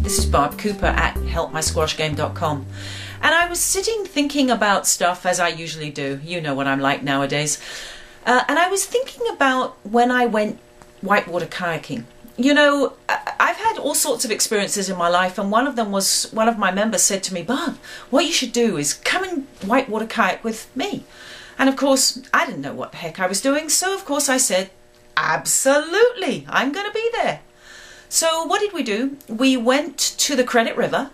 This is Barb Cooper at helpmysquashgame.com. And I was sitting thinking about stuff as I usually do. You know what I'm like nowadays. And I was thinking about when I went whitewater kayaking. You know, I've had all sorts of experiences in my life, and one of them was one of my members said to me, Barb, what you should do is come and whitewater kayak with me. And of course, I didn't know what the heck I was doing, so of course I said, absolutely, I'm going to be there. So what did we do? We went to the Credit River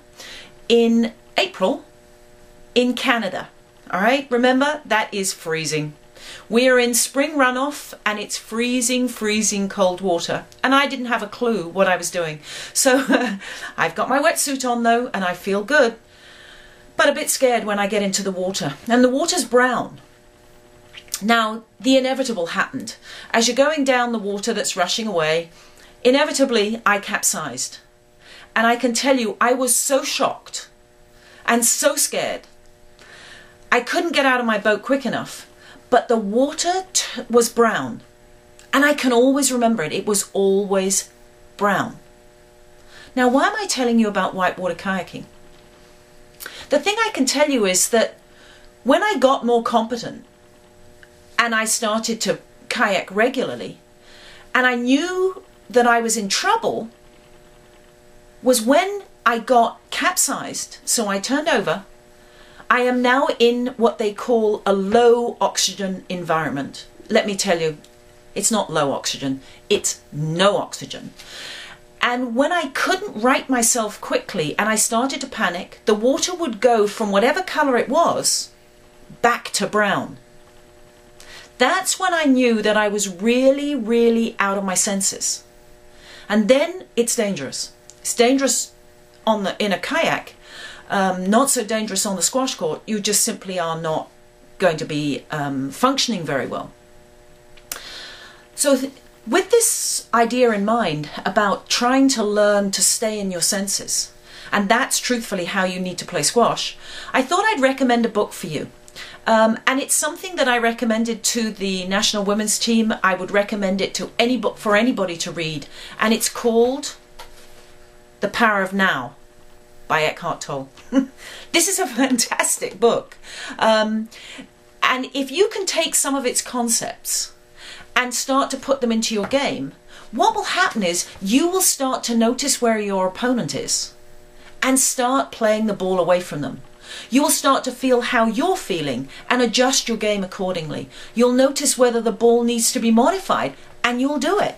in April in Canada. All right, remember, that is freezing. We are in spring runoff and it's freezing, freezing cold water. And I didn't have a clue what I was doing. So I've got my wetsuit on though, and I feel good, but a bit scared when I get into the water. And the water's brown. Now, the inevitable happened. As you're going down the water that's rushing away, inevitably I capsized. And I can tell you, I was so shocked and so scared. I couldn't get out of my boat quick enough. But the water was brown, and I can always remember it. It was always brown. Now, why am I telling you about whitewater kayaking? The thing I can tell you is that when I got more competent and I started to kayak regularly, and I knew that I was in trouble, was when I got capsized. So I turned over. I am now in what they call a low oxygen environment. Let me tell you, it's not low oxygen, it's no oxygen. And when I couldn't right myself quickly and I started to panic, the water would go from whatever color it was back to brown. That's when I knew that I was really, really out of my senses. And then it's dangerous. It's dangerous in a kayak. Not so dangerous on the squash court. You just simply are not going to be functioning very well. So with this idea in mind about trying to learn to stay in your senses, and that's truthfully how you need to play squash, I thought I'd recommend a book for you. And it's something that I recommended to the national women's team. I would recommend it to for anybody to read, and it's called The Power of Now by Ekhart Tolle. This is a fantastic book. And if you can take some of its concepts and start to put them into your game, what will happen is you will start to notice where your opponent is and start playing the ball away from them. You will start to feel how you're feeling and adjust your game accordingly. You'll notice whether the ball needs to be modified, and you'll do it.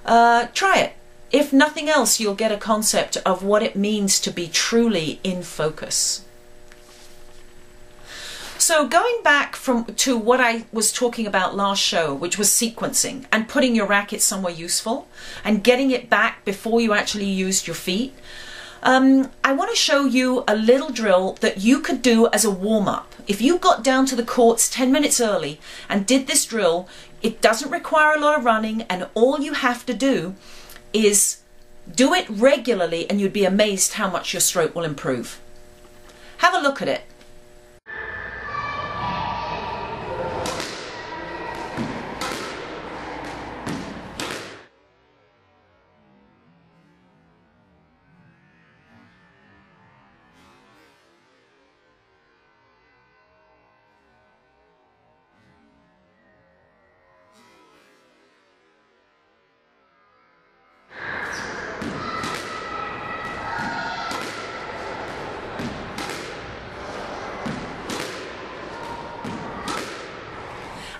Try it. If nothing else, you'll get a concept of what it means to be truly in focus. So going back to what I was talking about last show, which was sequencing and putting your racket somewhere useful and getting it back before you actually used your feet, I want to show you a little drill that you could do as a warm-up. If you got down to the courts 10 minutes early and did this drill, it doesn't require a lot of running, and all you have to do is do it regularly, and you'd be amazed how much your stroke will improve. Have a look at it.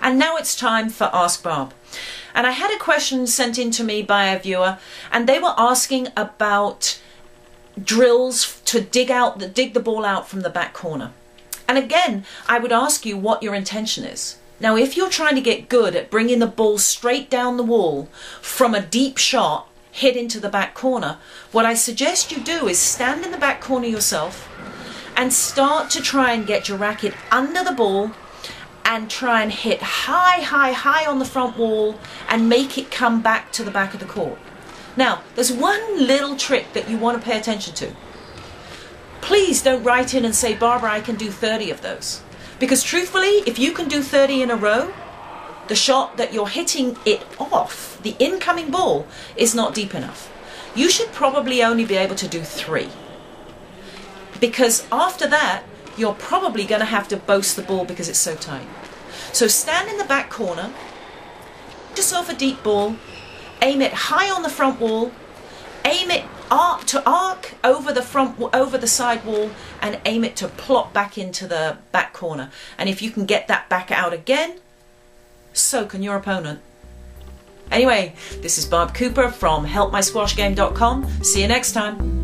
And now it's time for Ask Barb. And I had a question sent in to me by a viewer, and they were asking about drills to dig the ball out from the back corner. And again, I would ask you what your intention is. Now, if you're trying to get good at bringing the ball straight down the wall from a deep shot, hit into the back corner, what I suggest you do is stand in the back corner yourself and start to try and get your racket under the ball and try and hit high, high, high on the front wall and make it come back to the back of the court. Now, there's one little trick that you want to pay attention to. Please don't write in and say, Barbara, I can do 30 of those. Because truthfully, if you can do 30 in a row, the shot that you're hitting it off, the incoming ball, is not deep enough. you should probably only be able to do 3. Because after that, you're probably going to have to boast the ball because it's so tight. So stand in the back corner, get yourself a deep ball, aim it high on the front wall, aim it arc over the side wall, and aim it to plop back into the back corner. And if you can get that back out again, so can your opponent. Anyway, this is Barb Cooper from helpmysquashgame.com. See you next time.